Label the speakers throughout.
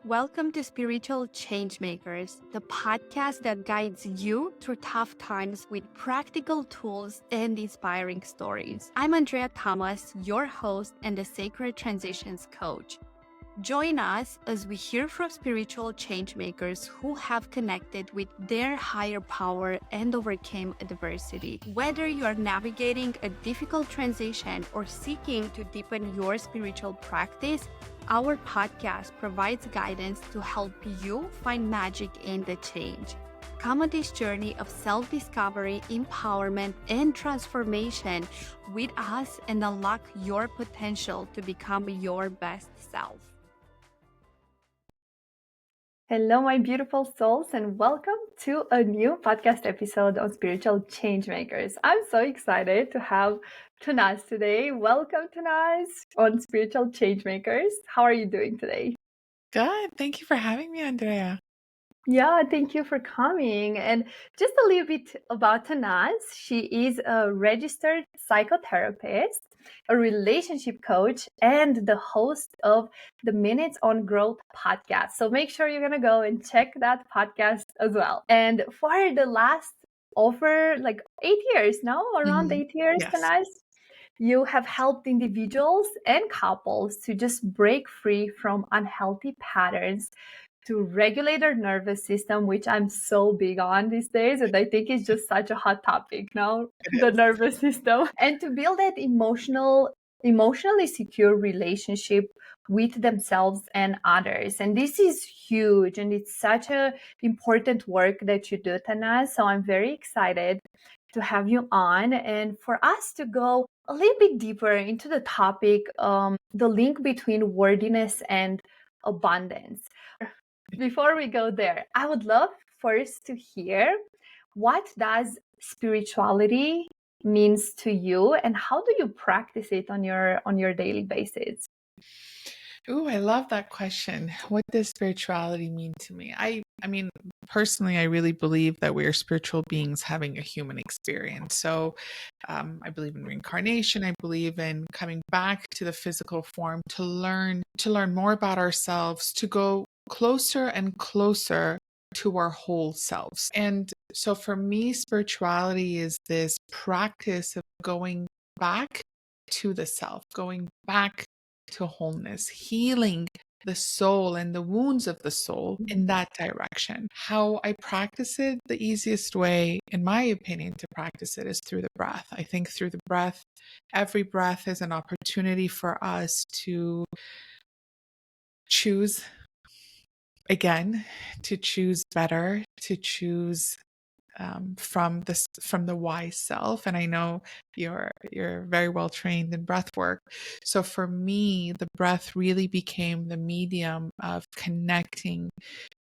Speaker 1: Welcome to Spiritual Changemakers, the podcast that guides you through tough times with practical tools and inspiring stories. I'm Andreea Tamas, your host and the Sacred Transitions Coach. Join us as we hear from spiritual changemakers who have connected with their higher power and overcame adversity. Whether you are navigating a difficult transition or seeking to deepen your spiritual practice, our podcast provides guidance to help you find magic in the change. Come on this journey of self-discovery, empowerment, and transformation with us and unlock your potential to become your best self. Hello, my beautiful souls, and welcome to a new podcast episode of Spiritual Changemakers. I'm so excited to have Tannaz today. Welcome, Tannaz, on Spiritual Changemakers. How are you doing today?
Speaker 2: Good. Thank you for having me, Andrea.
Speaker 1: Yeah, thank you for coming. And just a little bit about Tannaz. She is a registered psychotherapist, a relationship coach, and the host of the Minutes on Growth podcast. So make sure you're going to go and check that podcast as well. And for the last over 8 years now, around 8 years,
Speaker 2: Yes.
Speaker 1: Tannaz, you have helped individuals and couples to just break free from unhealthy patterns, to regulate our nervous system, which I'm so big on these days. And I think it's just such a hot topic now, the nervous system. And to build that emotionally secure relationship with themselves and others. And this is huge. And it's such a important work that you do, Tannaz. So I'm very excited to have you on and for us to go a little bit deeper into the topic, the link between worthiness and abundance. Before we go there, I would love first to hear, what does spirituality means to you and how do you practice it on your daily basis?
Speaker 2: Ooh, I love that question. What does spirituality mean to me? I mean, personally, I really believe that we are spiritual beings having a human experience. So I believe in reincarnation. I believe in coming back to the physical form to learn more about ourselves, to go closer and closer to our whole selves. And so for me, spirituality is this practice of going back to the self, going back to wholeness, healing the soul and the wounds of the soul in that direction. How I practice it, the easiest way, in my opinion, to practice it is through the breath. I think through the breath, every breath is an opportunity for us to choose again, to choose better, to choose from the wise self. And I know you're very well trained in breath work. So for me, the breath really became the medium of connecting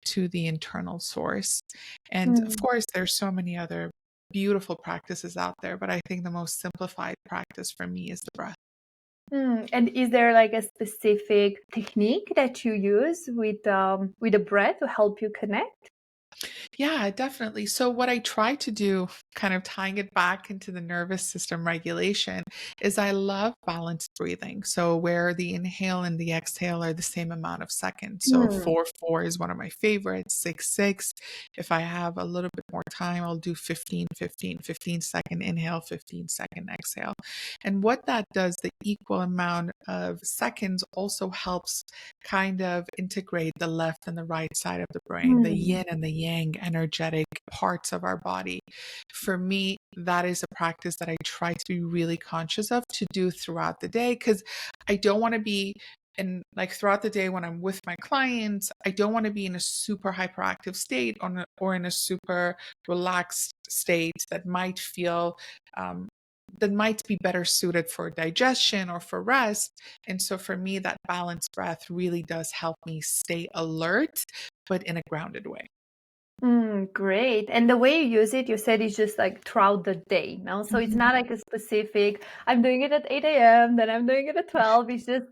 Speaker 2: to the internal source. And of course, there's so many other beautiful practices out there, but I think the most simplified practice for me is the breath.
Speaker 1: And is there like a specific technique that you use with the breath to help you connect?
Speaker 2: Yeah, definitely. So, what I try to do, kind of tying it back into the nervous system regulation, is I love balanced breathing. So, where the inhale and the exhale are the same amount of seconds. So, 4-4 is one of my favorites, 6-6. If I have a little bit more time, I'll do 15-15, 15-second inhale, 15-second exhale. And what that does, the equal amount of seconds also helps kind of integrate the left and the right side of the brain, the yin and the yang energetic parts of our body. For me, that is a practice that I try to be really conscious of to do throughout the day, because I don't want to be throughout the day when I'm with my clients, I don't want to be in a super hyperactive state or in a super relaxed state that might feel that might be better suited for digestion or for rest. And so for me, that balanced breath really does help me stay alert, but in a grounded way.
Speaker 1: Great. And the way you use it, you said it's just like throughout the day, no? So it's not like a specific, I'm doing it at 8 a.m., then I'm doing it at 12. It's just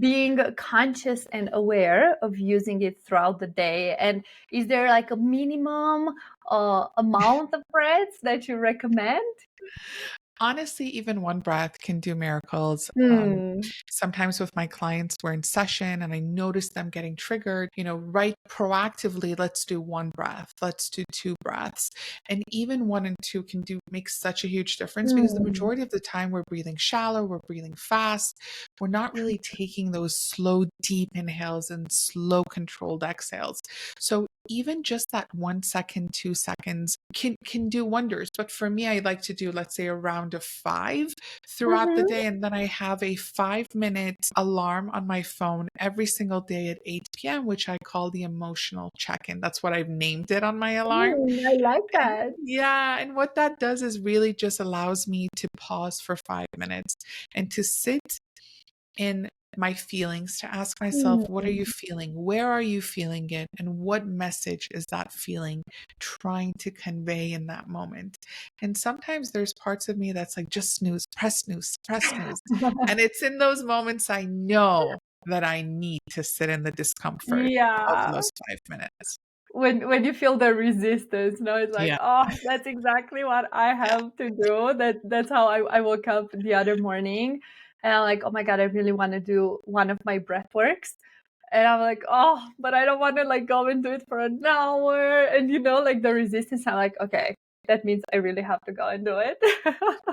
Speaker 1: being conscious and aware of using it throughout the day. And is there like a minimum amount of breaths that you recommend?
Speaker 2: Honestly, even one breath can do miracles.
Speaker 1: Hmm.
Speaker 2: Sometimes with my clients, we're in session and I notice them getting triggered, right proactively, let's do one breath, let's do two breaths. And even one and two can make such a huge difference because the
Speaker 1: Hmm.
Speaker 2: majority of the time we're breathing shallow, we're breathing fast. We're not really taking those slow, deep inhales and slow, controlled exhales. So even just that 1 second, 2 seconds can do wonders. But for me, I like to do, let's say, a round of 5 throughout the
Speaker 1: Mm-hmm.
Speaker 2: day. And then I have a 5-minute alarm on my phone every single day at 8 p.m., which I call the emotional check-in. That's what I've named it on my alarm.
Speaker 1: I like
Speaker 2: And
Speaker 1: that.
Speaker 2: yeah, and what that does is really just allows me to pause for 5 minutes and to sit in my feelings, to ask myself, what are
Speaker 1: Hmm.
Speaker 2: you feeling? Where are you feeling it? And what message is that feeling trying to convey in that moment? And sometimes there's parts of me that's like, just snooze, press snooze, press snooze. And it's in those moments I know that I need to sit in the discomfort of
Speaker 1: Yeah.
Speaker 2: those 5 minutes.
Speaker 1: When you feel the resistance, it's like,
Speaker 2: Yeah.
Speaker 1: oh, that's exactly what I
Speaker 2: Yeah.
Speaker 1: have to do. That's how I woke up the other morning, and I'm like, oh my god, I really want to do one of my breath works. And I'm like, oh, but I don't want to like go and do it for an hour. And like the resistance, I'm like, okay, that means I really have to go and do it.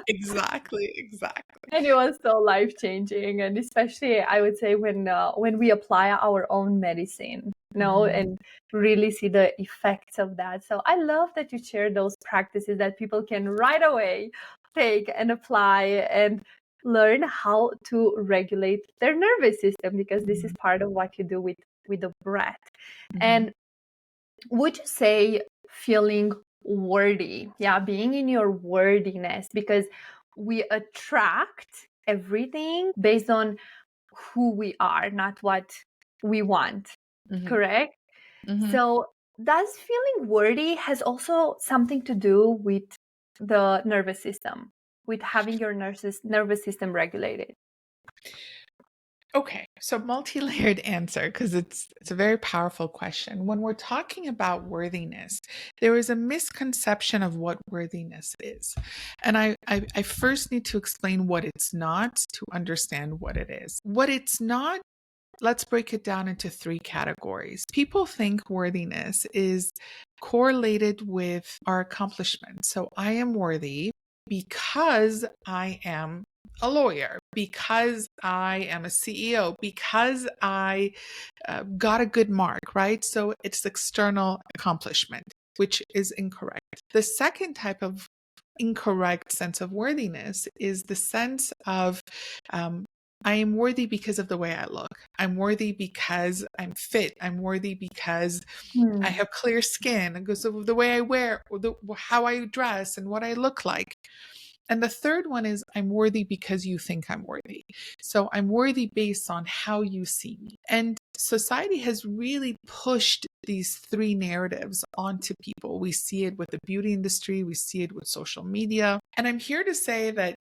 Speaker 2: Exactly. Exactly.
Speaker 1: And it was so life changing, and especially I would say when we apply our own medicine,
Speaker 2: Mhm.
Speaker 1: and really see the effects of that. So I love that you share those practices that people can right away take and apply and learn how to regulate their nervous system, because this is
Speaker 2: Mhm.
Speaker 1: part of what you do with the breath.
Speaker 2: Mhm.
Speaker 1: And would you say feeling worthy, yeah, being in your worthiness, because we attract everything based on who we are, not what we want,
Speaker 2: Mhm.
Speaker 1: correct?
Speaker 2: Mhm.
Speaker 1: So does feeling worthy has also something to do with the nervous system, with having your nervous system regulated?
Speaker 2: Okay, so multi-layered answer because it's a very powerful question. When we're talking about worthiness, there is a misconception of what worthiness is. And I first need to explain what it's not to understand what it is. What it's not, let's break it down into 3 categories. People think worthiness is correlated with our accomplishments. So I am worthy because I am a lawyer, because I am a CEO, because I got a good mark, right? So it's external accomplishment, which is incorrect. The second type of incorrect sense of worthiness is the sense of um, I am worthy because of the way I look. I'm worthy because I'm fit. I'm worthy because I
Speaker 1: Hmm.
Speaker 2: have clear skin, because of the way I wear, or how I dress, and what I look like. And the third one is I'm worthy because you think I'm worthy. So I'm worthy based on how you see me. And society has really pushed these 3 narratives onto people. We see it with the beauty industry, we see it with social media. And I'm here to say that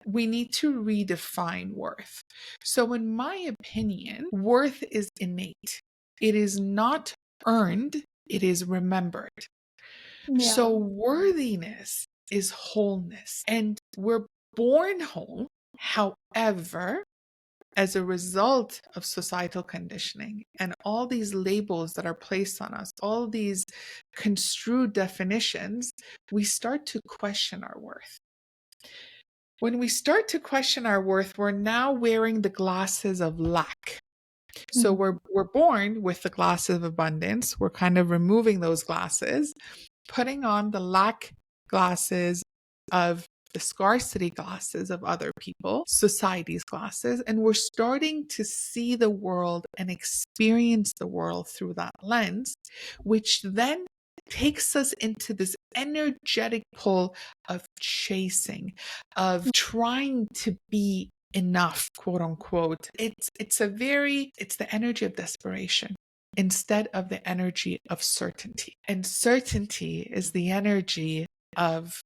Speaker 2: we need to redefine worth. So, in my opinion, worth is innate, it is not earned, it is remembered. So,
Speaker 1: Yeah.
Speaker 2: worthiness is wholeness, and we're born whole. However, as a result of societal conditioning and all these labels that are placed on us, all these construed definitions, we start to question our worth. When we start to question our worth, we're now wearing the glasses of lack. So
Speaker 1: Mhm.
Speaker 2: we're born with the glasses of abundance. We're kind of removing those glasses, putting on the lack glasses of the scarcity glasses of other people, society's glasses, and we're starting to see the world and experience the world through that lens, which then takes us into this energetic pull of chasing, of trying to be enough, quote unquote. It's the energy of desperation instead of the energy of certainty. And certainty is the energy of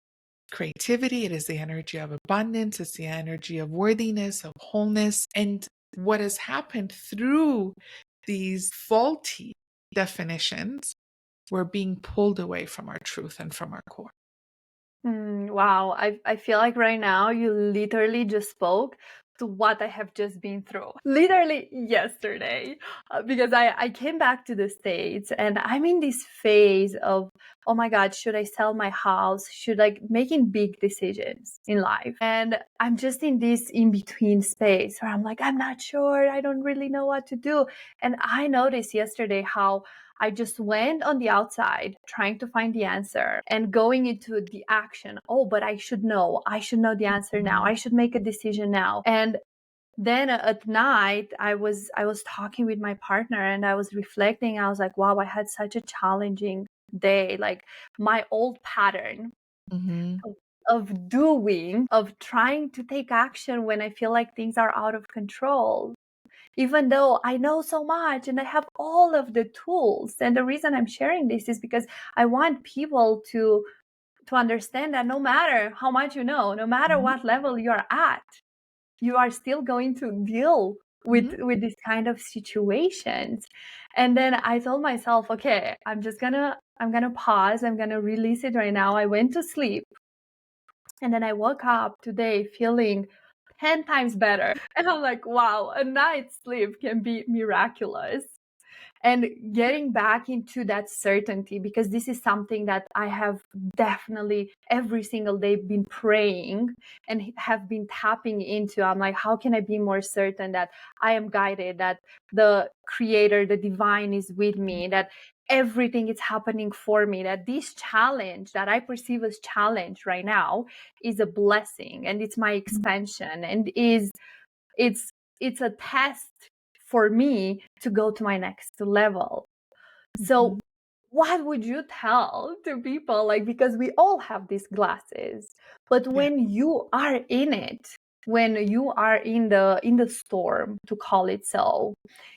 Speaker 2: creativity, it is the energy of abundance, it's the energy of worthiness, of wholeness. And what has happened through these faulty definitions, we're being pulled away from our truth and from our core.
Speaker 1: Wow, I feel like right now you literally just spoke to what I have just been through. Literally yesterday, because I came back to the States and I'm in this phase of, oh my God, should I sell my house? Should I making big decisions in life? And I'm just in this in between space where I'm like, I'm not sure. I don't really know what to do. And I noticed yesterday how I just went on the outside trying to find the answer and going into the action. Oh, but I should know. I should know the answer now.
Speaker 2: Mhm.
Speaker 1: I should make a decision now. And then at night I was talking with my partner and I was reflecting. I was like, wow, I had such a challenging day. Like my old pattern
Speaker 2: Mhm.
Speaker 1: of, of doing, of trying to take action when I feel like things are out of control, even though I know so much and I have all of the tools. And the reason I'm sharing this is because I want people to understand that no matter how much you know, no matter
Speaker 2: Mhm.
Speaker 1: what level you're at, you are still going to deal
Speaker 2: Mhm.
Speaker 1: with this kind of situations. And then I told myself, okay, I'm gonna pause, I'm gonna release it right now. I went to sleep and then I woke up today feeling 10 times better. And I'm like, wow, a night's sleep can be miraculous. And getting back into that certainty, because this is something that I have definitely every single day been praying and have been tapping into. I'm like, how can I be more certain that I am guided, that the creator, the divine is with me, that everything is happening for me, that this challenge that I perceive as challenge right now is a blessing and it's my expansion and is it's it's a test for me to go to my next level. So
Speaker 2: Mhm.
Speaker 1: what would you tell to people, like, because we all have these glasses, but
Speaker 2: Yeah.
Speaker 1: when you are in it, when you are in the storm, to call it so,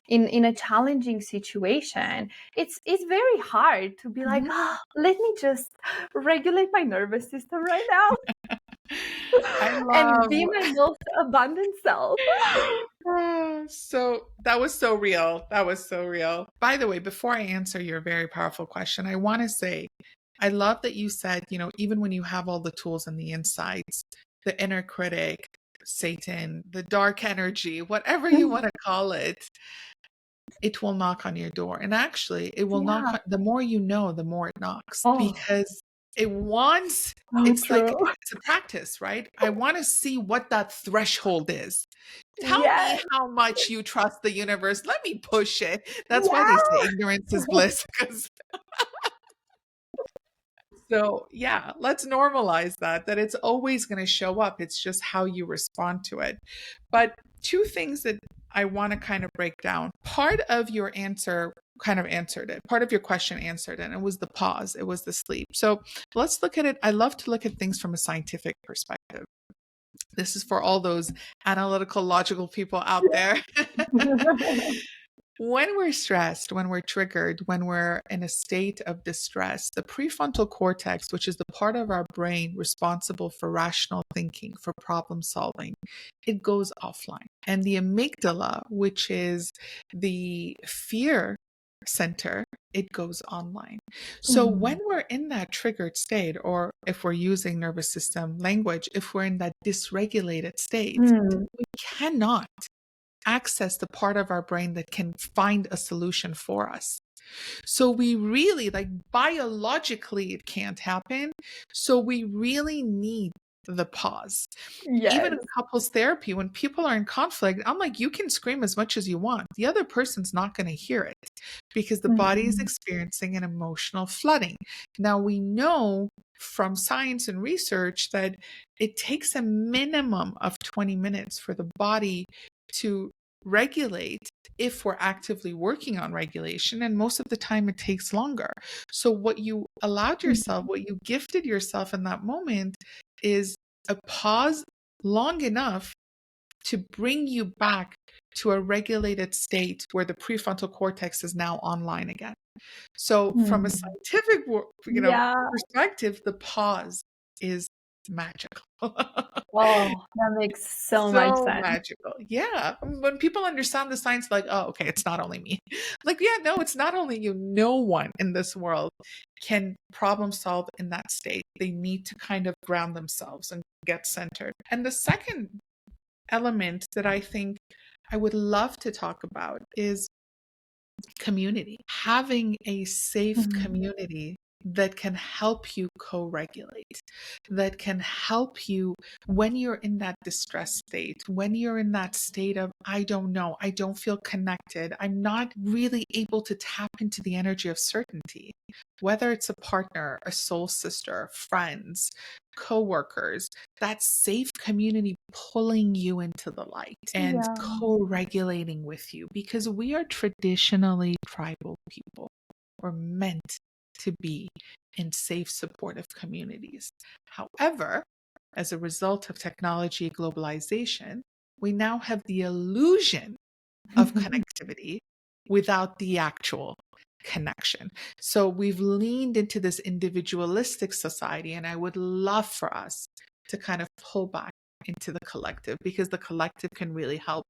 Speaker 1: in a challenging situation, it's very hard to be like,
Speaker 2: Mhm.
Speaker 1: oh, let me just regulate my nervous system right now
Speaker 2: I
Speaker 1: and
Speaker 2: love
Speaker 1: be my most abundant self.
Speaker 2: So that was so real. That was so real. By the way, before I answer your very powerful question, I want to say I love that you said, even when you have all the tools and the insights, the inner critic, Satan, the dark energy, whatever you want to call it will knock on your door. And actually, it will knock
Speaker 1: Yeah.
Speaker 2: on, the more you know, the more it knocks
Speaker 1: Oh,
Speaker 2: because it wants,
Speaker 1: so
Speaker 2: it's like,
Speaker 1: true.
Speaker 2: it's a practice, right? I want to see what that threshold is. Tell me
Speaker 1: Yes.
Speaker 2: how much you trust the universe. Let me push it. That's why they say
Speaker 1: Yeah.
Speaker 2: ignorance is bliss. Because so yeah, let's normalize that it's always going to show up. It's just how you respond to it. But two things that I want to kind of break down. Part of your answer kind of answered it. Part of your question answered it. And it was the pause. It was the sleep. So let's look at it. I love to look at things from a scientific perspective. This is for all those analytical, logical people out there. When we're stressed, when we're triggered, when we're in a state of distress, the prefrontal cortex, which is the part of our brain responsible for rational thinking, for problem solving, it goes offline. And the amygdala, which is the fear center, it goes online. So when
Speaker 1: Mm.
Speaker 2: we're in that triggered state, or if we're using nervous system language, if we're in that dysregulated state,
Speaker 1: Mm.
Speaker 2: we cannot access the part of our brain that can find a solution for us. So we really, like, biologically, it can't happen. So we really need the pause. Even in
Speaker 1: Yes.
Speaker 2: couples therapy, when people are in conflict, I'm like, you can scream as much as you want. The other person's not going to hear it because the body is
Speaker 1: Mm.
Speaker 2: experiencing an emotional flooding. Now, we know from science and research that it takes a minimum of 20 minutes for the body to regulate if we're actively working on regulation. And most of the time, it takes longer. So, what you allowed yourself,
Speaker 1: Mm.
Speaker 2: what you gifted yourself in that moment is a pause long enough to bring you back to a regulated state where the prefrontal cortex is now online again. So, from a
Speaker 1: Mm.
Speaker 2: scientific,
Speaker 1: Yeah.
Speaker 2: perspective, the pause is magical.
Speaker 1: Oh, that makes so much
Speaker 2: So
Speaker 1: sense.
Speaker 2: magical. Yeah. When people understand the science, like, oh, okay, it's not only me. Like, yeah, no, it's not only you. No one in this world can problem solve in that state. They need to kind of ground themselves and get centered. And the second element that I think I would love to talk about is community. Having a safe
Speaker 1: Mhm.
Speaker 2: community that can help you co-regulate, that can help you when you're in that distress state, when you're in that state of, I don't know, I don't feel connected, I'm not really able to tap into the energy of certainty, whether it's a partner, a soul sister, friends, co-workers, that safe community pulling you into the light and
Speaker 1: Yeah.
Speaker 2: co-regulating with you, because we are traditionally tribal people. We're meant to be in safe, supportive communities. However, as a result of technology globalization, we now have the illusion of connectivity without the actual connection. So we've leaned into this individualistic society, and I would love for us to kind of pull back into the collective, because the collective can really help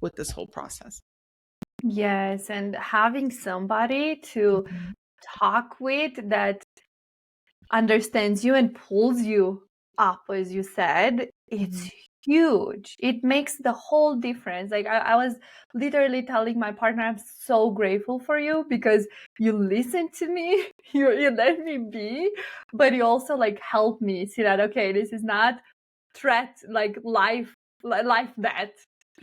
Speaker 2: with this whole process.
Speaker 1: Yes, and having somebody to
Speaker 2: Mhm.
Speaker 1: talk with that understands you and pulls you up, as you said,
Speaker 2: Mhm.
Speaker 1: it's huge. It makes the whole difference. Like I was literally telling my partner, I'm so grateful for you because you listened to me, you let me be, but you also like helped me see that okay, this is not threat like life death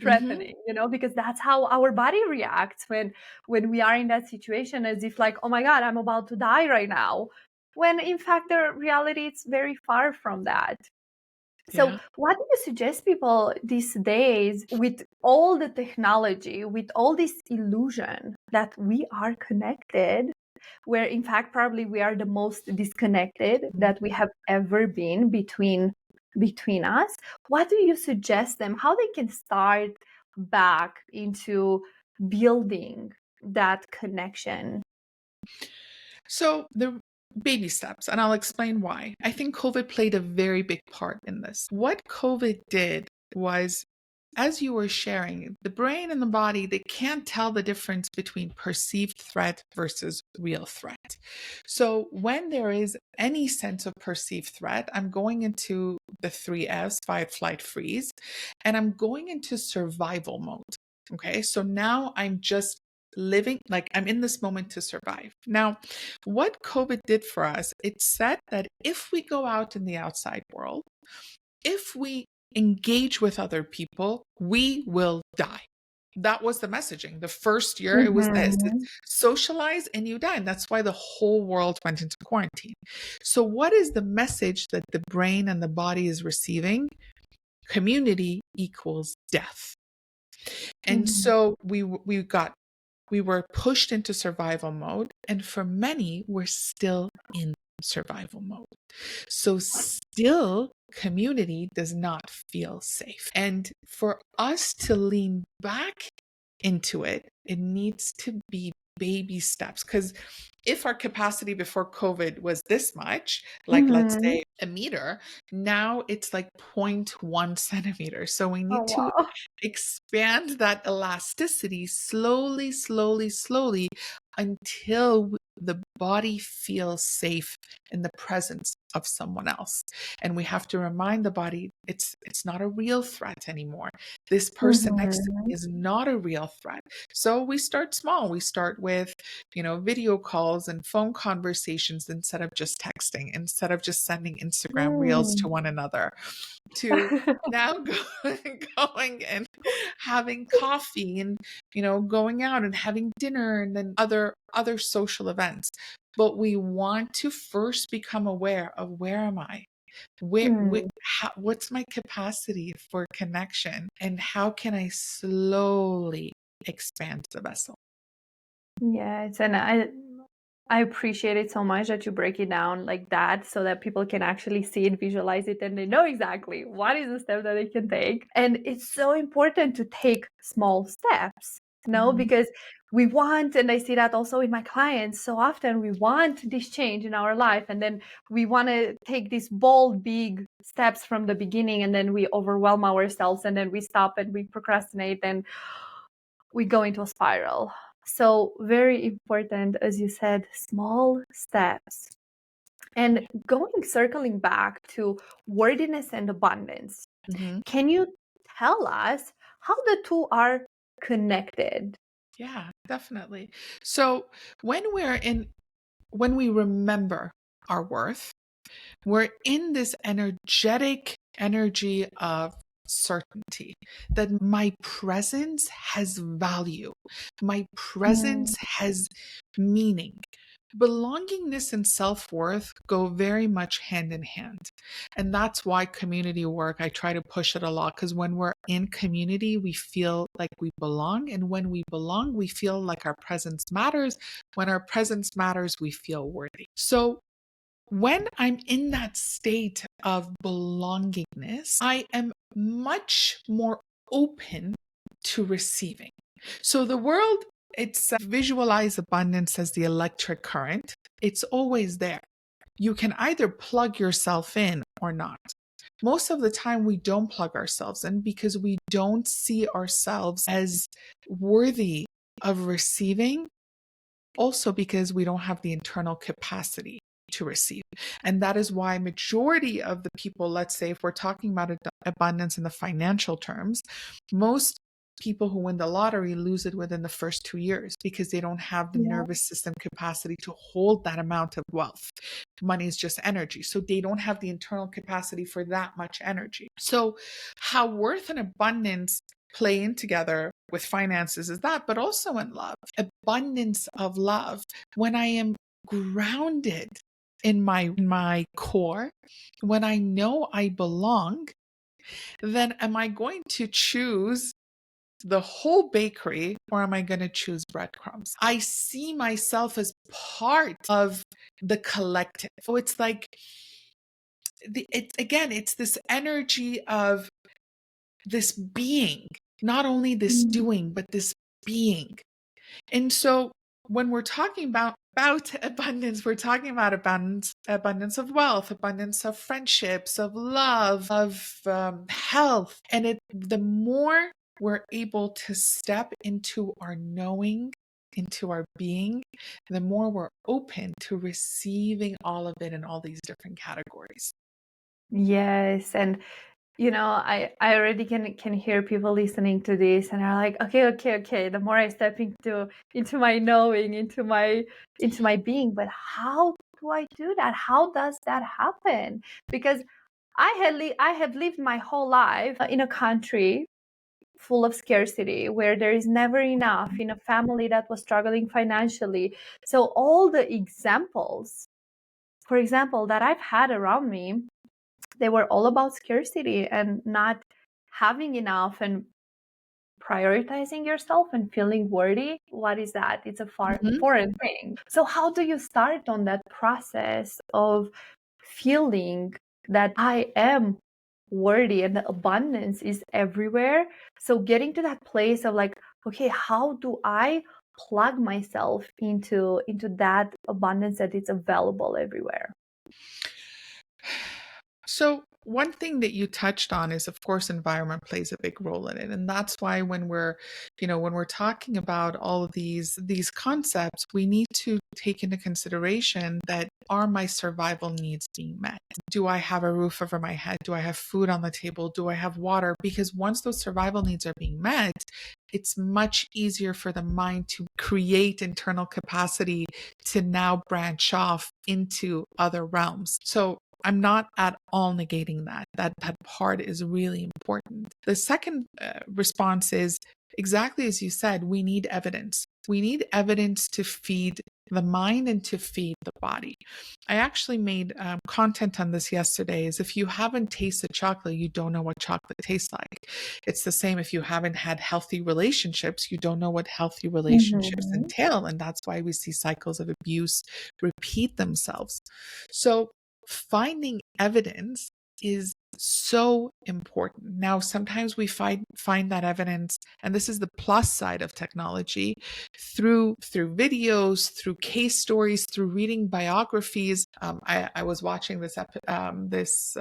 Speaker 2: Mhm.
Speaker 1: threatening, because that's how our body reacts when we are in that situation, as if like, oh my god, I'm about to die right now, when in fact the reality is very far from that. So
Speaker 2: Yeah.
Speaker 1: what do you suggest people these days with all the technology, with all this illusion that we are connected, where in fact probably we are the most disconnected
Speaker 2: Mhm.
Speaker 1: that we have ever been between us? What do you suggest them how they can start back into building that connection?
Speaker 2: So the baby steps, and I'll explain why. I think COVID played a very big part in this. What COVID did was, as you were sharing, the brain and the body, they can't tell the difference between perceived threat versus real threat. So when there is any sense of perceived threat, I'm going into the 3 F's, fight, flight, freeze, and I'm going into survival mode. Okay. So now I'm just living like I'm in this moment to survive. Now, what COVID did for us, it said that if we go out in the outside world, if we engage with other people, we will die. That was the messaging. The first year, it was this: it's
Speaker 1: Mm-hmm.
Speaker 2: socialize and you die. And that's why the whole world went into quarantine. So, what is the message that the brain and the body is receiving? Community equals death. And
Speaker 1: Mm-hmm.
Speaker 2: so we were pushed into survival mode, and for many we're still in survival mode. So still community does not feel safe, and for us to lean back into it, it needs to be baby steps. Because if our capacity before COVID was this much, like let's
Speaker 1: Mm-hmm.
Speaker 2: say a meter, now it's like zero point 0.1 centimeters. So we
Speaker 1: Oh
Speaker 2: need to
Speaker 1: wow.
Speaker 2: expand that elasticity slowly, slowly, slowly, until the body feels safe in the presence of someone else. And we have to remind the body it's not a real threat anymore. This person next to
Speaker 1: Mm-hmm.
Speaker 2: me is not a real threat. So we start small. We start with, video calls and phone conversations instead of just texting, instead of just sending Instagram reels to
Speaker 1: Mm.
Speaker 2: one another, to now going and having coffee, and going out and having dinner, and then other social events. But we want to first become aware of, where am I,
Speaker 1: Mm.
Speaker 2: what's my capacity for connection, and how can I slowly expand the vessel.
Speaker 1: Yes, and I appreciate it so much that you break it down like that so that people can actually see it, visualize it, and they know exactly what is the step that they can take. And it's so important to take small steps No,
Speaker 2: Mhm.
Speaker 1: because we want, and I see that also in my clients, so often we want this change in our life, and then we want to take these bold, big steps from the beginning, and then we overwhelm ourselves, and then we stop and we procrastinate, and we go into a spiral. So very important, as you said, small steps. And circling back to worthiness and abundance,
Speaker 2: Mhm.
Speaker 1: can you tell us how the two are connected?
Speaker 2: Yeah, definitely. So when when we remember our worth, we're in this energetic energy of certainty that my presence has value, my
Speaker 1: Mm,
Speaker 2: presence has meaning. Belongingness and self worth go very much hand in hand. And that's why community work, I try to push it a lot because when we're in community, we feel like we belong. And when we belong, we feel like our presence matters. When our presence matters, we feel worthy. So when I'm in that state of belongingness, I am much more open to receiving. So the world, it's visualize abundance as the electric current. It's always there. You can either plug yourself in or not. Most of the time, we don't plug ourselves in because we don't see ourselves as worthy of receiving, also because we don't have the internal capacity to receive. And that is why majority of the people, let's say if we're talking about abundance in the financial terms, most people who win the lottery lose it within the first 2 years because they don't have the
Speaker 1: yeah.
Speaker 2: nervous system capacity to hold that amount of wealth. Money is just energy. So they don't have the internal capacity for that much energy. So how worth and abundance play in together with finances is that, but also in love, abundance of love. When I am grounded in my core, when I know I belong, then am I going to choose the whole bakery or am I going to choose breadcrumbs? I see myself as part of the collective. So it's like it's this energy of this being, not only this
Speaker 1: Mm,
Speaker 2: doing, but this being. And so when we're talking about abundance, we're talking about abundance of wealth, abundance of friendships, of love, of health. And the more we're able to step into our knowing, into our being, the more we're open to receiving all of it in all these different categories.
Speaker 1: yes, and I already can hear people listening to this and are like, okay, okay, okay. The more I step into my knowing, into my being, but how do I do that? How does that happen? Because I have lived my whole life in a country full of scarcity where there is never enough, in a family that was struggling financially. So all the examples, for example, that I've had around me, they were all about scarcity and not having enough and prioritizing yourself and feeling worthy. What is that? It's a
Speaker 2: Mhm.
Speaker 1: foreign thing. So how do you start on that process of feeling that I am worthy and the abundance is everywhere? So getting to that place of like, okay, how do I plug myself into that abundance that is available everywhere?
Speaker 2: So one thing that you touched on is, of course, environment plays a big role in it, and that's why when we're talking about all of these concepts, we need to take into consideration that are my survival needs being met? Do I have a roof over my head? Do I have food on the table? Do I have water? Because once those survival needs are being met, it's much easier for the mind to create internal capacity to now branch off into other realms. So I'm not at all negating that. That part is really important. The second response is exactly as you said, we need evidence. We need evidence to feed the mind and to feed the body. I actually made content on this yesterday. Is if you haven't tasted chocolate, you don't know what chocolate tastes like. It's the same if you haven't had healthy relationships, you don't know what healthy relationships
Speaker 1: Mhm.
Speaker 2: entail. And that's why we see cycles of abuse repeat themselves. So finding evidence is so important. Now, sometimes we find that evidence, and this is the plus side of technology, through videos, through case stories, through reading biographies. I was watching this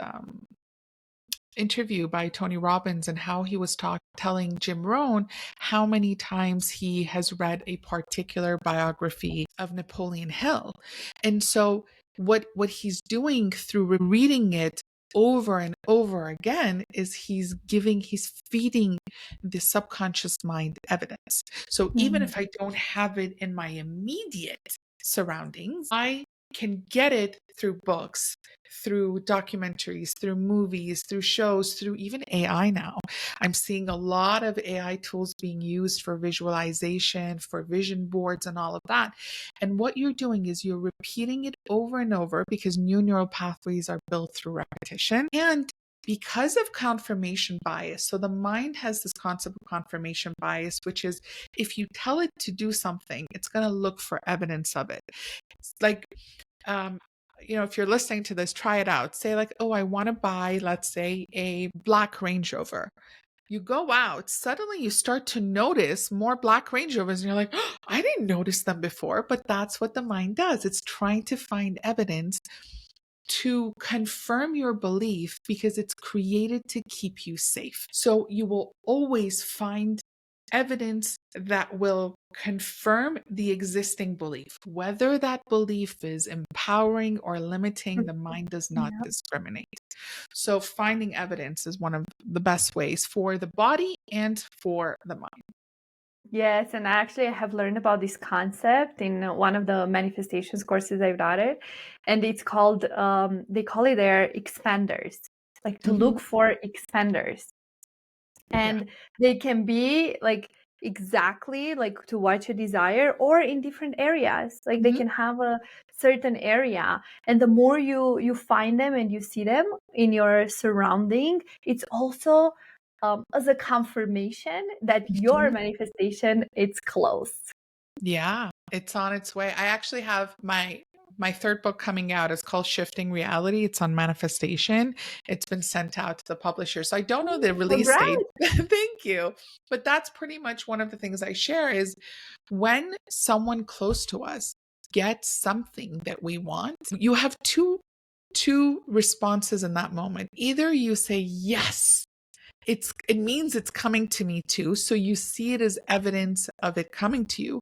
Speaker 2: interview by Tony Robbins, and how he was telling Jim Rohn how many times he has read a particular biography of Napoleon Hill. And so what he's doing through reading it over and over again is he's feeding the subconscious mind evidence. So even
Speaker 1: Mhm.
Speaker 2: if I don't have it in my immediate surroundings, I can get it through books, through documentaries, through movies, through shows, through even AI now. I'm seeing a lot of AI tools being used for visualization, for vision boards, and all of that. And what you're doing is you're repeating it over and over, because new neural pathways are built through repetition. And because of confirmation bias, so the mind has this concept of confirmation bias, which is if you tell it to do something, it's going to look for evidence of it. It's like, um, if you're listening to this, try it out. Say, like, oh, I want to buy, let's say, a black Range Rover. You go out, suddenly you start to notice more black Range Rovers, and you're like, oh, I didn't notice them before. But that's what the mind does. It's trying to find evidence to confirm your belief, because it's created to keep you safe. So you will always find evidence that will confirm the existing belief. Whether that belief is empowering or limiting, the mind does not
Speaker 1: Yeah.
Speaker 2: discriminate. So finding evidence is one of the best ways for the body and for the mind.
Speaker 1: Yes, and actually I have learned about this concept in one of the manifestations courses I've done it, and it's called they call it there expanders, like to
Speaker 2: Mhm.
Speaker 1: look for expanders.
Speaker 2: Yeah.
Speaker 1: And they can be like exactly like to what you desire, or in different areas, like they
Speaker 2: Mhm.
Speaker 1: can have a certain area, and the more you find them and you see them in your surrounding, it's also as a confirmation that your
Speaker 2: Mhm.
Speaker 1: manifestation it's close.
Speaker 2: Yeah, it's on its way. I actually have my third book coming out. It's called Shifting Reality. It's on manifestation. It's been sent out to the publisher. So I don't know the release date.
Speaker 1: Congrats.
Speaker 2: Thank you. But that's pretty much one of the things I share is when someone close to us gets something that we want, you have two responses in that moment. Either you say yes, it means it's coming to me too, so you see it as evidence of it coming to you,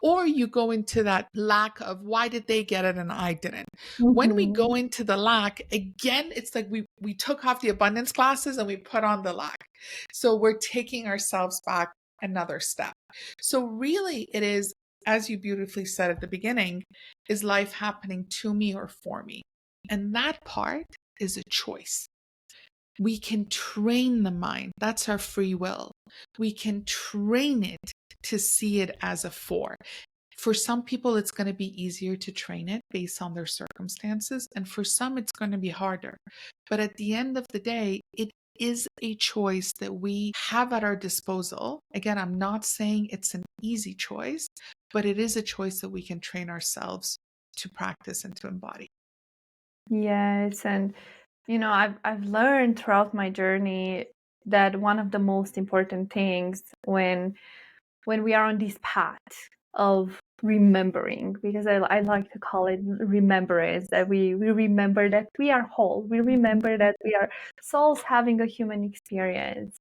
Speaker 2: or you go into that lack of why did they get it and I didn't. When we
Speaker 1: Mhm.
Speaker 2: go into the lack again, it's like we took off the abundance glasses and we put on the lack, so we're taking ourselves back another step. So really it is, as you beautifully said at the beginning, is life happening to me or for me? And that part is a choice. We can train the mind. That's our free will. We can train it to see it as a four. For some people, it's going to be easier to train it based on their circumstances. And for some, it's going to be harder. But at the end of the day, it is a choice that we have at our disposal. Again, I'm not saying it's an easy choice, but it is a choice that we can train ourselves to practice and to embody.
Speaker 1: Yes, and I've learned throughout my journey that one of the most important things when we are on this path of remembering, because I like to call it remembrance, that we remember that we are whole, we remember that we are souls having a human experience.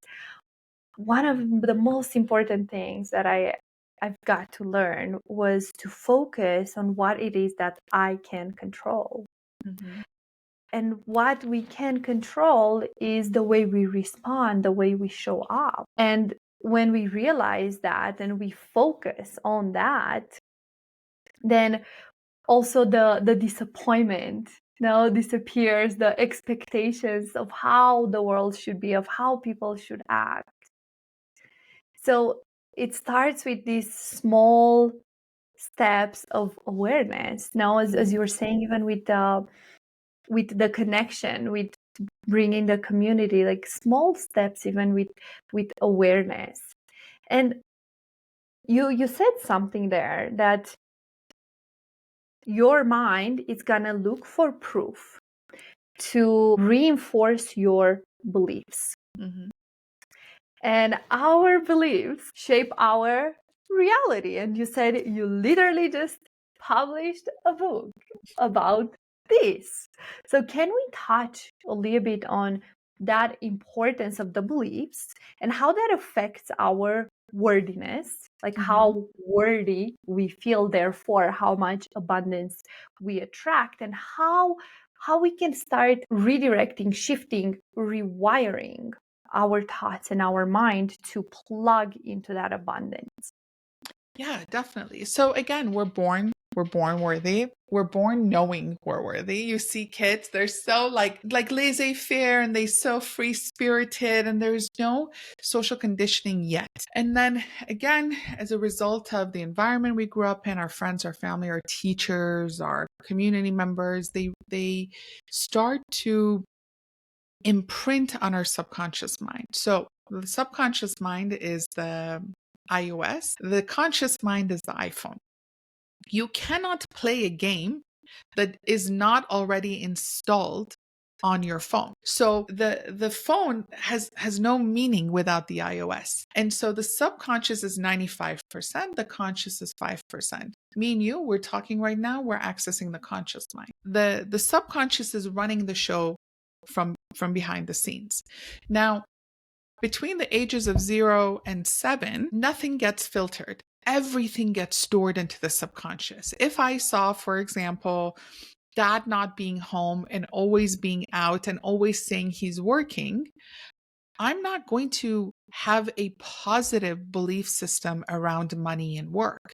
Speaker 1: One of the most important things that I've got to learn was to focus on what it is that I can control.
Speaker 2: Mhm.
Speaker 1: And what we can control is the way we respond, the way we show up. And when we realize that and we focus on that, then also the disappointment disappears, the expectations of how the world should be, of how people should act. So it starts with these small steps of awareness. Now, as you were saying, even with the connection, with bringing the community, like small steps, even with awareness. And you said something there that your mind is gonna look for proof. to reinforce your beliefs.
Speaker 2: Mhm.
Speaker 1: And our beliefs shape our reality. And you said you literally just published a book about this. So, can we touch a little bit on that importance of the beliefs and how that affects our worthiness? Like how worthy we feel, therefore, how much abundance we attract, and how we can start redirecting, shifting, rewiring our thoughts and our mind to plug into that abundance.
Speaker 2: Yeah, definitely. So again, we're born worthy. We're born knowing we're worthy. You see kids, they're so like laissez-faire and they so free-spirited and there's no social conditioning yet. And then again, as a result of the environment we grew up in, our friends, our family, our teachers, our community members, they start to imprint on our subconscious mind. So the subconscious mind is the iOS, the conscious mind is the iPhone. You cannot play a game that is not already installed on your phone. So the phone has no meaning without the iOS. And so the subconscious is 95%, the conscious is 5%. Me and you, we're talking right now, we're accessing the conscious mind. The subconscious is running the show from behind the scenes. Now, between the ages of 0 and 7, nothing gets filtered. Everything gets stored into the subconscious. If I saw, for example, dad not being home and always being out and always saying he's working, I'm not going to have a positive belief system around money and work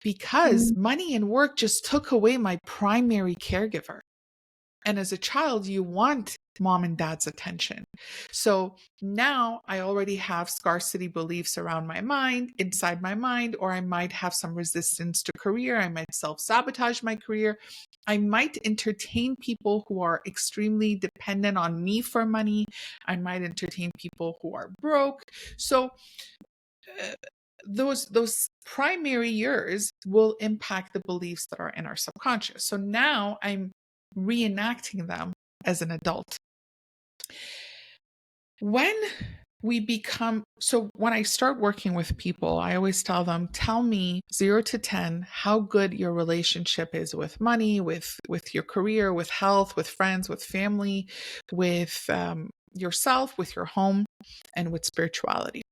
Speaker 2: because
Speaker 1: Mm.
Speaker 2: money and work just took away my primary caregiver. And as a child, you want mom and dad's attention. So now I already have scarcity beliefs around my mind, inside my mind, or I might have some resistance to career. I might self sabotage my career. I might entertain people who are extremely dependent on me for money. I might entertain people who are broke. So uh, those primary years will impact the beliefs that are in our subconscious. So now I'm reenacting them as an adult. When when I start working with people, I always tell them, tell me 0 to 10 how good your relationship is with money, with your career, with health, with friends, with family, with yourself, with your home, and with spirituality.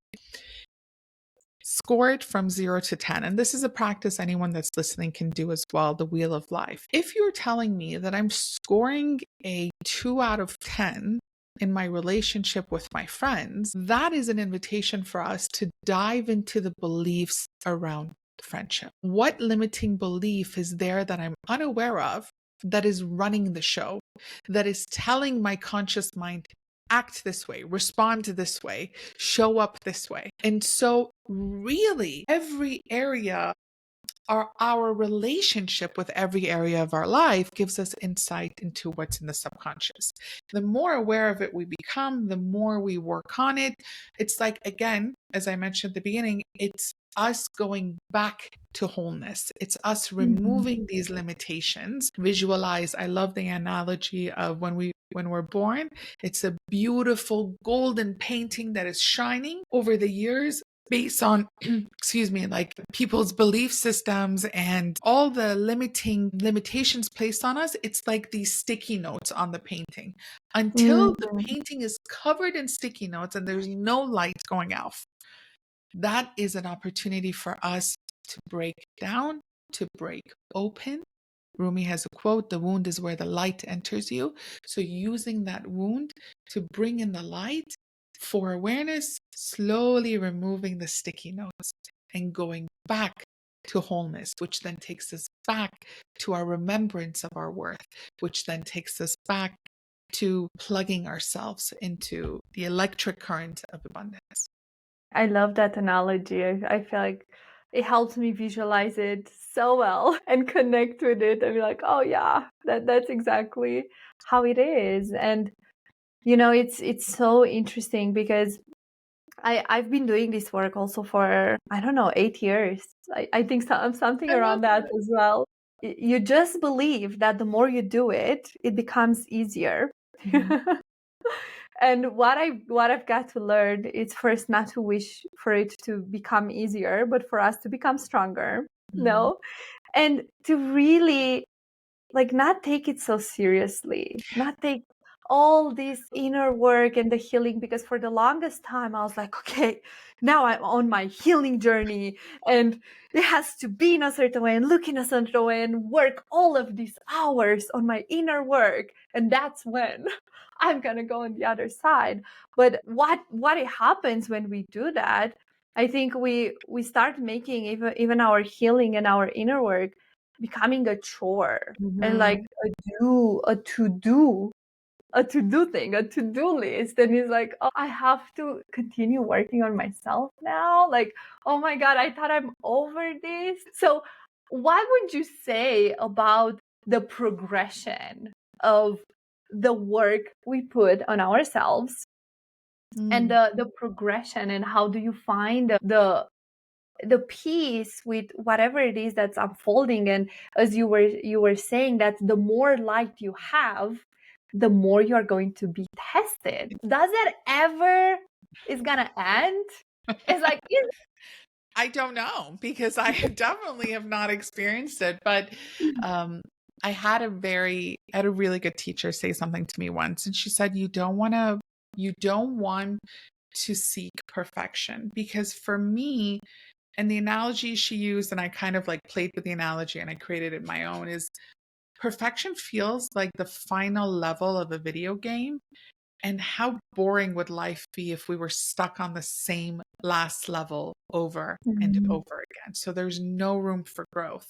Speaker 2: Score it from 0 to 10. And this is a practice anyone that's listening can do as well, the Wheel of Life. If you're telling me that I'm scoring a 2 out of 10 in my relationship with my friends, that is an invitation for us to dive into the beliefs around friendship. What limiting belief is there that I'm unaware of that is running the show, that is telling my conscious mind, act this way, respond this way, show up this way? And so, really, every area, our relationship with every area of our life gives us insight into what's in the subconscious. The more aware of it we become, the more we work on it. It's like, again, as I mentioned at the beginning, it's us going back to wholeness. It's us
Speaker 1: Mhm.
Speaker 2: removing these limitations. Visualize. I love the analogy of when we're born, it's a beautiful golden painting that is shining over the years based on excuse me, like people's belief systems and all the limitations placed on us. It's like these sticky notes on the painting until the
Speaker 1: Mhm.
Speaker 2: painting is covered in sticky notes and there's no light going off. That is an opportunity for us to break down, to break open. Rumi has a quote, the wound is where the light enters you. So using that wound to bring in the light for awareness, slowly removing the sticky notes and going back to wholeness, which then takes us back to our remembrance of our worth, which then takes us back to plugging ourselves into the electric current of abundance.
Speaker 1: I love that analogy. I feel like it helps me visualize it so well and connect with it and be like, oh yeah, that's exactly how it is. And it's so interesting because I've been doing this work also for, I don't know, 8 years. I think something
Speaker 2: I love
Speaker 1: around that
Speaker 2: that.
Speaker 1: as well. You just believe that the more you do it, it becomes easier.
Speaker 2: Mhm.
Speaker 1: And what I've got to learn is first not to wish for it to become easier, but for us to become stronger.
Speaker 2: Mhm.
Speaker 1: No, and to really like not take it so seriously, not take all this inner work and the healing, because for the longest time I was like, okay, now I'm on my healing journey and it has to be in a certain way and look in a certain way and work all of these hours on my inner work, and that's when I'm gonna go on the other side. But what it happens when we do that, I think we start making even our healing and our inner work becoming a chore and like
Speaker 2: Mhm.
Speaker 1: a to-do thing, a to-do list. And it's like, oh, I have to continue working on myself now. Like, oh my God, I thought I'm over this. So what would you say about the progression of the work we put on ourselves and
Speaker 2: Mm.
Speaker 1: the progression, and how do you find the peace with whatever it is that's unfolding? And as you were saying that the more light you have, the more you're going to be tested. Does it ever is gonna end? It's like
Speaker 2: I don't know because I definitely have not experienced it, but um, I had a really good teacher say something to me once, and she said, you don't want to seek perfection because for me, and the analogy she used, and I kind of like played with the analogy and I created it my own, is perfection feels like the final level of a video game. And how boring would life be if we were stuck on the same last level over and
Speaker 1: Mhm.
Speaker 2: over again? So there's no room for growth.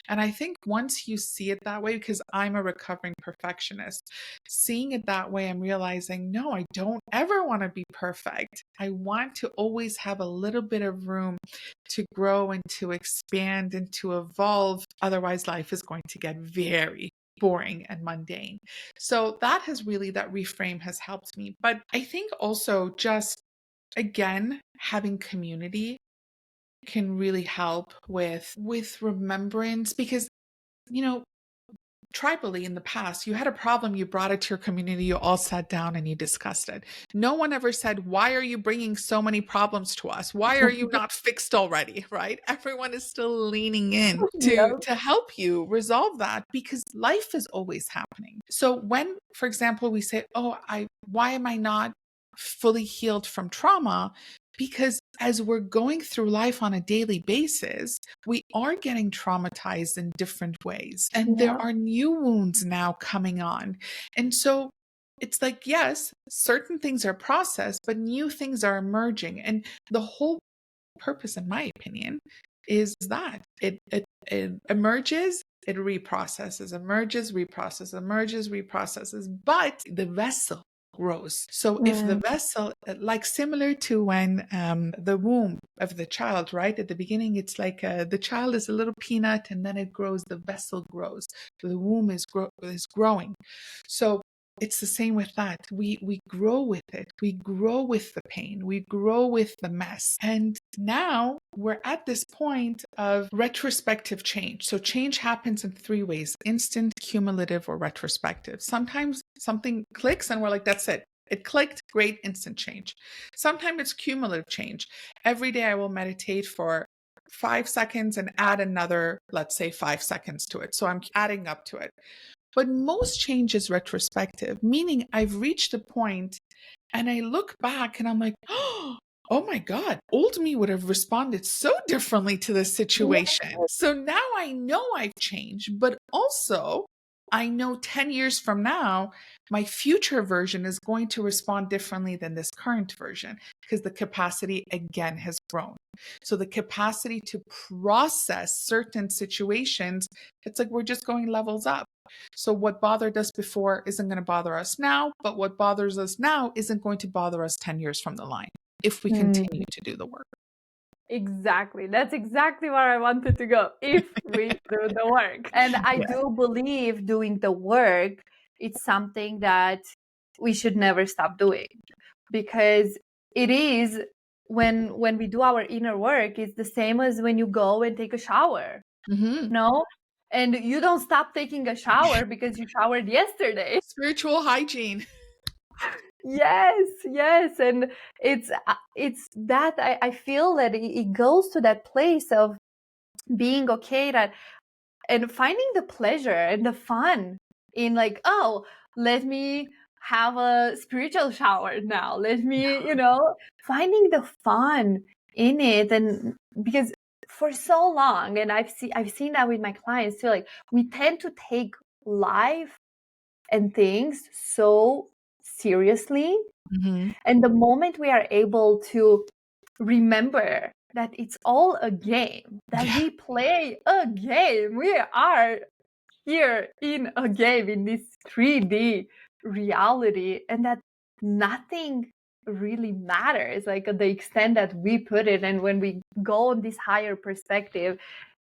Speaker 2: And I think once you see it that way, because I'm a recovering perfectionist, seeing it that way, I'm realizing, no, I don't ever want to be perfect. I want to always have a little bit of room to grow and to expand and to evolve. Otherwise, life is going to get very boring and mundane. So that reframe has helped me. But I think also just again having community can really help with remembrance because you know tribally in the past, you had a problem, you brought it to your community, you all sat down and you discussed it. No one ever said, why are you bringing so many problems to us? Why are you not fixed already? Right? Everyone is still leaning in
Speaker 1: Yeah.
Speaker 2: to help you resolve that because life is always happening. So when, for example, we say, oh, why am I not fully healed from trauma? Because as we're going through life on a daily basis, we are getting traumatized in different ways. And there
Speaker 1: Yeah.
Speaker 2: are new wounds now coming on. And so it's like, yes, certain things are processed, but new things are emerging. And the whole purpose, in my opinion, is that it emerges, it reprocesses, emerges, reprocesses, emerges, reprocesses, but the vessel grows. So if the
Speaker 1: Mm,
Speaker 2: vessel, like similar to when the womb of the child, right? At the beginning, it's like the child is a little peanut and then it grows, the vessel grows, the womb is growing. So it's the same with that. We grow with it. We grow with the pain. We grow with the mess. And now we're at this point of retrospective change. So change happens in three ways: instant, cumulative, or retrospective. Sometimes something clicks and we're like, that's it. It clicked, great, instant change. Sometimes it's cumulative change. Every day I will meditate for 5 seconds and add another, let's say, 5 seconds to it. So I'm adding up to it. But most change is retrospective, meaning I've reached a point and I look back and I'm like, oh my God, old me would have responded so differently to this situation. So now I know I've changed, but also I know 10 years from now, my future version is going to respond differently than this current version because the capacity again has grown. So the capacity to process certain situations, it's like we're just going levels up. So what bothered us before isn't going to bother us now, but what bothers us now isn't going to bother us 10 years from the line if we
Speaker 1: mm.
Speaker 2: continue to do the work.
Speaker 1: Exactly. That's exactly where I wanted to go if we do the work. And I
Speaker 2: Yeah.
Speaker 1: do believe doing the work, it's something that we should never stop doing, because it is when we do our inner work, it's the same as when you go and take a shower,
Speaker 2: Mm-hmm.
Speaker 1: no? And you don't stop taking a shower because you showered yesterday.
Speaker 2: Spiritual hygiene.
Speaker 1: Yes, yes. And it's that I feel that it goes to that place of being okay that and finding the pleasure and the fun in like, oh, let me have a spiritual shower now. Let me, finding the fun in it. And because for so long, and I've seen that with my clients too, like we tend to take life and things so seriously.
Speaker 2: Mhm.
Speaker 1: And the moment we are able to remember that it's all a game, that
Speaker 2: Yeah.
Speaker 1: we play a game, we are here in a game, in this 3D reality, and that nothing really matters, like the extent that we put it. And when we go on this higher perspective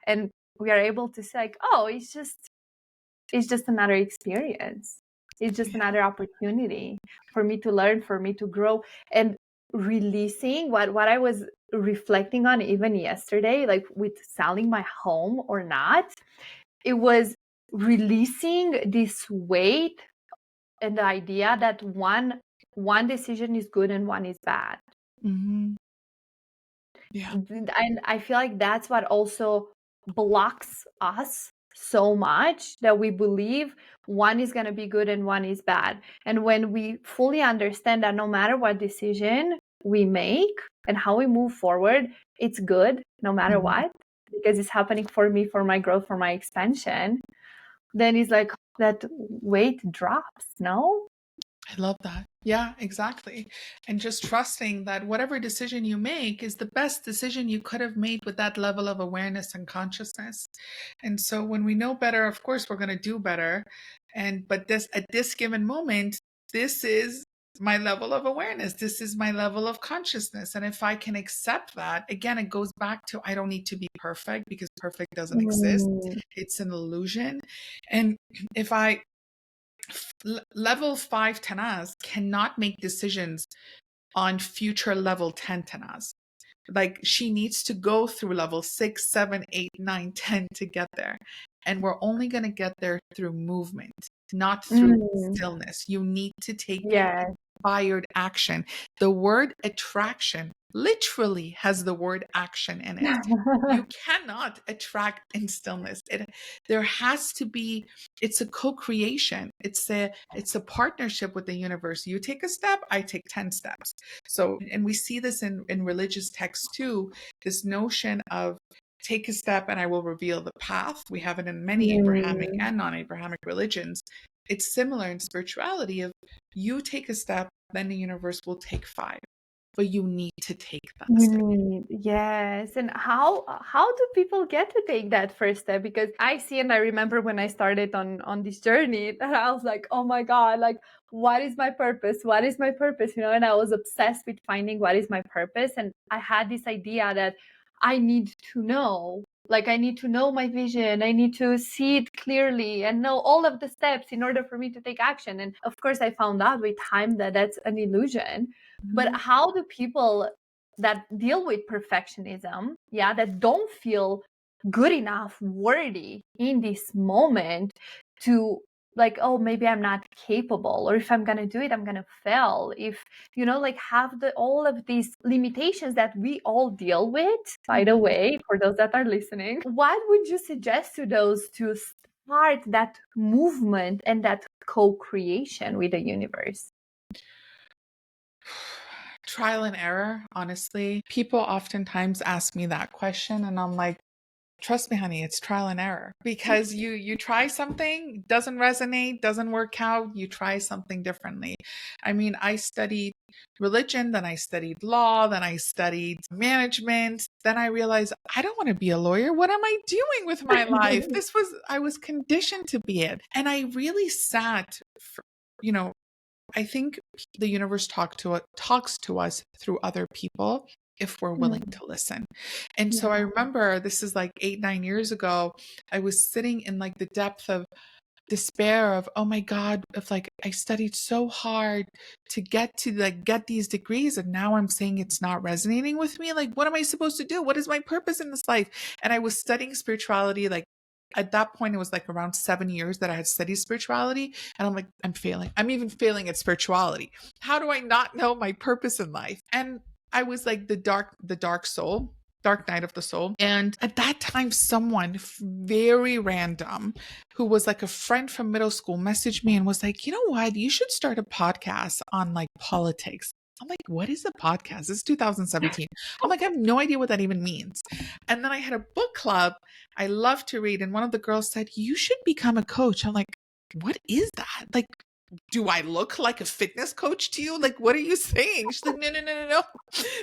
Speaker 1: and we are able to say, like, oh, it's just another experience. It's just
Speaker 2: Yeah.
Speaker 1: another opportunity for me to learn, for me to grow. And releasing what I was reflecting on even yesterday, like with selling my home or not, it was releasing this weight and the idea that one decision is good and one is bad.
Speaker 2: Mhm. Yeah.
Speaker 1: And I feel like that's what also blocks us so much, that we believe one is going to be good and one is bad. And when we fully understand that no matter what decision we make and how we move forward, it's good no matter
Speaker 2: Mhm.
Speaker 1: what, because it's happening for me, for my growth, for my expansion, then it's like that weight drops, no?
Speaker 2: I love that. Yeah, exactly. And just trusting that whatever decision you make is the best decision you could have made with that level of awareness and consciousness. And so when we know better, of course we're going to do better. But this at this given moment, this is my level of awareness. This is my level of consciousness. And if I can accept that, again, it goes back to I don't need to be perfect because perfect doesn't exist.
Speaker 1: Mm,
Speaker 2: It's an illusion. And if I level 5 Tanaz cannot make decisions on future level 10 Tanaz. Like she needs to go through level 6, 7, 8, 9, 10 to get there. And we're only going to get there through movement, not through
Speaker 1: mm,
Speaker 2: stillness. You need to take
Speaker 1: yes.
Speaker 2: inspired action. The word attraction literally has the word action in it. You cannot attract in stillness. There has to be, it's a co-creation. It's a partnership with the universe. You take a step, I take 10 steps. So, and we see this in religious texts too, this notion of take a step and I will reveal the path. We have it in many Abrahamic
Speaker 1: Mm,
Speaker 2: and non-Abrahamic religions. It's similar in spirituality of you take a step, then the universe will take 5. But you need to take that
Speaker 1: you
Speaker 2: step.
Speaker 1: need, yes. And how do people get to take that first step? Because I see, and I remember when I started on this journey, that I was like, oh my God, like what is my purpose? What is my purpose? And I was obsessed with finding what is my purpose. And I had this idea that I need to know. Like I need to know my vision. I need to see it clearly and know all of the steps in order for me to take action. And of course, I found out with time that that's an illusion. But
Speaker 2: Mhm.
Speaker 1: how do people that deal with perfectionism, yeah, that don't feel good enough, worthy in this moment to like, oh, maybe I'm not capable, or if I'm gonna do it, I'm gonna fail. If like have all of these limitations that we all deal with, by the
Speaker 2: Mhm.
Speaker 1: way, for those that are listening, what would you suggest to those to start that movement and that co-creation with the universe?
Speaker 2: Trial and error, honestly. People oftentimes ask me that question and I'm like, trust me, honey, it's trial and error because you try something, doesn't resonate, doesn't work out, you try something differently. I mean, I studied religion, then I studied law, then I studied management, then I realized I don't want to be a lawyer. What am I doing with my life? I was conditioned to be it. And I really sat for, you know, I think the universe talks to us through other people if we're willing
Speaker 1: Mm,
Speaker 2: to listen. And so I
Speaker 1: yeah.
Speaker 2: remember this is like 8, 9 years ago, I was sitting in like the depth of despair of, oh my God, if like I studied so hard to get these degrees and now I'm saying it's not resonating with me. Like, what am I supposed to do? What is my purpose in this life? And I was studying spirituality like At that point, it was like around 7 years that I had studied spirituality. And I'm like, I'm failing. I'm even failing at spirituality. How do I not know my purpose in life? And I was like the dark soul, dark night of the soul. And at that time, someone very random who was like a friend from middle school messaged me and was like, you know what? You should start a podcast on like politics. I'm like, what is a podcast? It's 2017. I'm like, I have no idea what that even means. And then I had a book club I love to read. And one of the girls said, you should become a coach. I'm like, what is that? Like, do I look like a fitness coach to you? Like, what are you saying? She's like, no, no, no, no, no.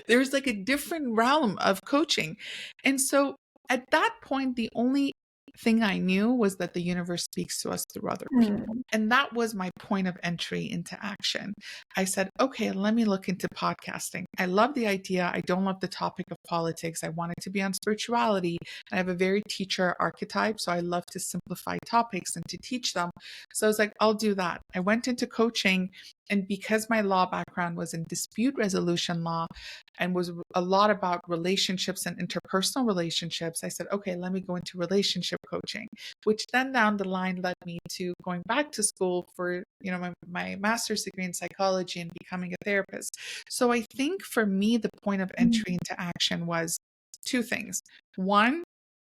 Speaker 2: There's like a different realm of coaching. And so at that point, the only thing I knew was that the universe speaks to us through other people.
Speaker 1: Mm.
Speaker 2: And that was my point of entry into action. I said, okay, let me look into podcasting. I love the idea. I don't love the topic of politics. I wanted to be on spirituality. I have a very teacher archetype. So I love to simplify topics and to teach them. So I was like, I'll do that. I went into coaching. And because my law background was in dispute resolution law and was a lot about relationships and interpersonal relationships, I said, okay, let me go into relationship coaching, which then down the line led me to going back to school for, my master's degree in psychology and becoming a therapist. So I think for me, the point of entry into action was two things. One,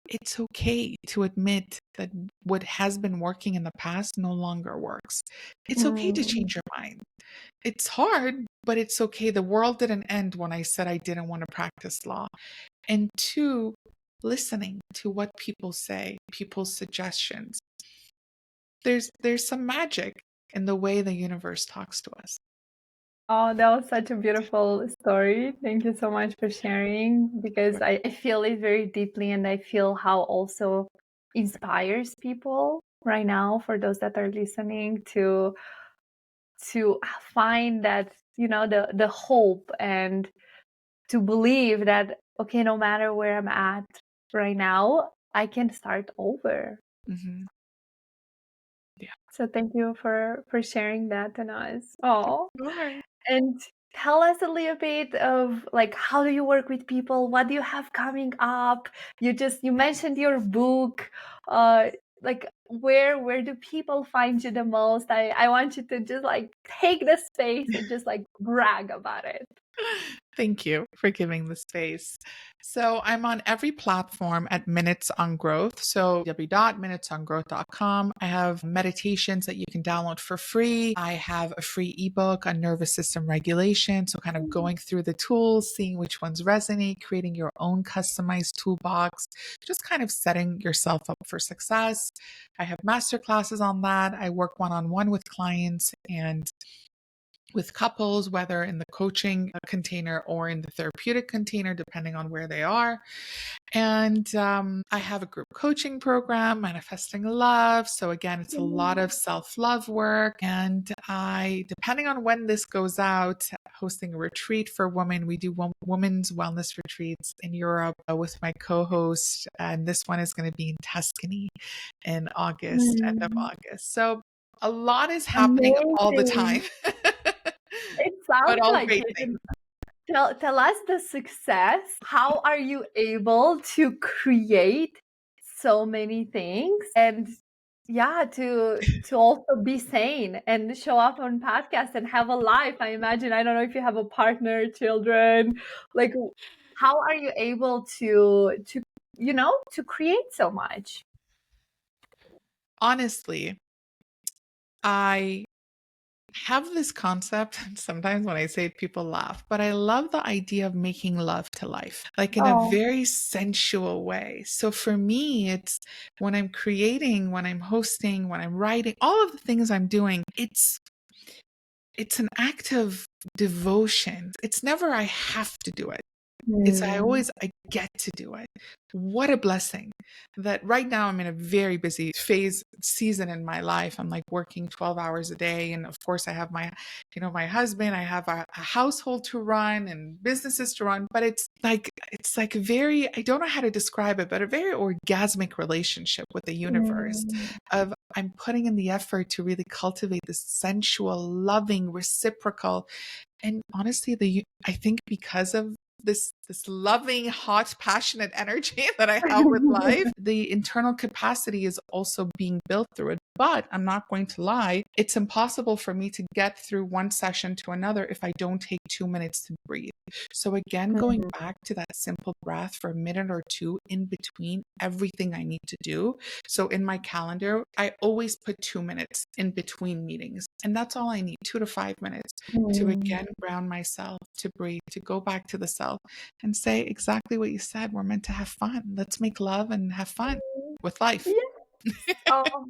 Speaker 2: it's okay to admit that what has been working in the past no longer works. It's okay to
Speaker 1: Mm.
Speaker 2: change your mind. It's hard, but it's okay. The world didn't end when I said I didn't want to practice law. And two, listening to what people say, people's suggestions. There's some magic in the way the universe talks to us.
Speaker 1: Oh, that was such a beautiful story. Thank you so much for sharing, because I feel it very deeply, and I feel how also inspires people right now, for those that are listening, to find that, the hope, and to believe that, okay, no matter where I'm at right now, I can start over.
Speaker 2: Mm-hmm.
Speaker 1: So thank you for sharing that, Tannaz. Oh,
Speaker 2: Sure.
Speaker 1: and tell us a little bit of, like, how do you work with people? What do you have coming up? You mentioned your book. Like, where do people find you the most? I want you to just like take the space and just like brag about it.
Speaker 2: Thank you for giving the space. So I'm on every platform at Minutes on Growth. So www.minutesongrowth.com. I have meditations that you can download for free. I have a free ebook on nervous system regulation. So kind of going through the tools, seeing which ones resonate, creating your own customized toolbox, just kind of setting yourself up for success. I have master classes on that. I work one-on-one with clients and with couples, whether in the coaching container or in the therapeutic container, depending on where they are. And I have a group coaching program, Manifesting Love. So again, it's a lot of self-love work. And depending on when this goes out, hosting a retreat for women. We do women's wellness retreats in Europe with my co-host. And this one is going to be in Tuscany in August, end of August. So a lot is happening all the time.
Speaker 1: Amazing. It
Speaker 2: But
Speaker 1: sounds
Speaker 2: all
Speaker 1: like
Speaker 2: great
Speaker 1: it.
Speaker 2: things.
Speaker 1: Tell us the success. How are you able to create so many things, and to also be sane and show up on podcasts and have a life? I imagine, I don't know if you have a partner, children, like, how are you able to create so much?
Speaker 2: Honestly, I have this concept, and sometimes when I say it, people laugh, but I love the idea of making love to life, like in a
Speaker 1: Oh.
Speaker 2: very sensual way. So for me, it's when I'm creating, when I'm hosting, when I'm writing, all of the things I'm doing, it's an act of devotion. It's never I have to do it. It's I get to do it. What a blessing that right now I'm in a very busy season in my life. I'm like working 12 hours a day. And of course I have my husband, I have a household to run and businesses to run, but it's like a very, I don't know how to describe it, but a very orgasmic relationship with the universe of I'm putting in the effort to really cultivate this sensual, loving, reciprocal. And honestly, I think because of this this loving, hot, passionate energy that I have with life. The internal capacity is also being built through it. But I'm not going to lie, it's impossible for me to get through one session to another if I don't take 2 minutes to breathe. So again, going back to that simple breath for a minute or two in between everything I need to do. So in my calendar, I always put 2 minutes in between meetings. And that's all I need, 2 to 5 minutes to again ground myself, to breathe, to go back to the self and say exactly what you said. We're meant to have fun. Let's make love and have fun with life.
Speaker 1: Yes. Oh,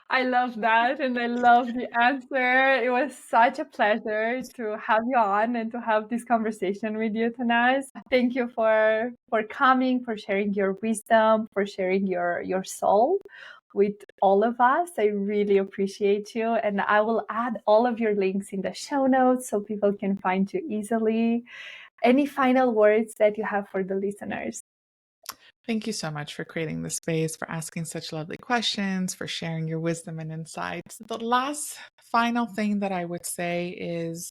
Speaker 1: I love that, and I love the answer. It was such a pleasure to have you on and to have this conversation with you, Tannaz. Thank you for coming, for sharing your wisdom, for sharing your soul with all of us. I really appreciate you, and I will add all of your links in the show notes so people can find you easily. Any final words that you have for the listeners?
Speaker 2: Thank you so much for creating the space, for asking such lovely questions, for sharing your wisdom and insights. The last final thing that I would say is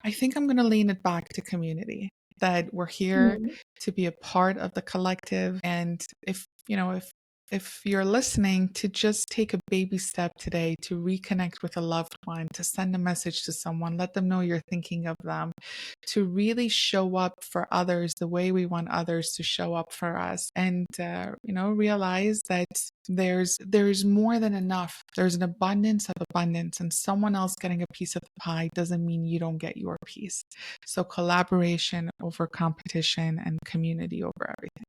Speaker 2: I think I'm going to lean it back to community, that we're here to be a part of the collective. And if you're listening, to just take a baby step today to reconnect with a loved one, to send a message to someone, let them know you're thinking of them, to really show up for others the way we want others to show up for us, and realize that there's more than enough. There's an abundance of abundance, and someone else getting a piece of the pie doesn't mean you don't get your piece. So collaboration over competition and community over everything.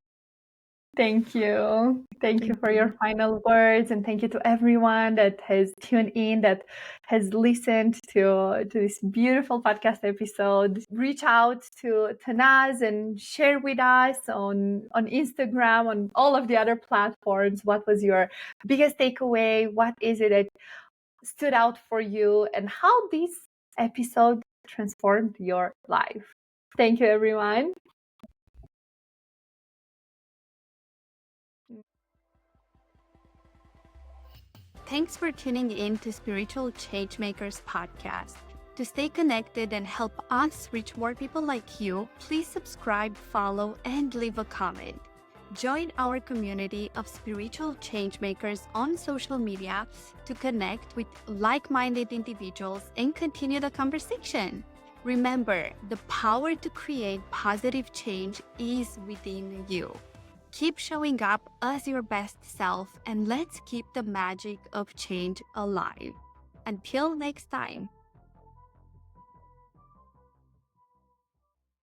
Speaker 1: Thank you. Thank you
Speaker 2: Thank
Speaker 1: for your
Speaker 2: you.
Speaker 1: final words. And thank you to everyone that has tuned in, that has listened to this beautiful podcast episode. Reach out to Tannaz and share with us on Instagram, on all of the other platforms. What was your biggest takeaway? What is it that stood out for you, and how this episode transformed your life? Thank you, everyone.
Speaker 3: Thanks for tuning in to Spiritual Changemakers podcast. To stay connected and help us reach more people like you, please subscribe, follow, and leave a comment. Join our community of spiritual changemakers on social media to connect with like-minded individuals and continue the conversation. Remember, the power to create positive change is within you. Keep showing up as your best self, and let's keep the magic of change alive. Until next time.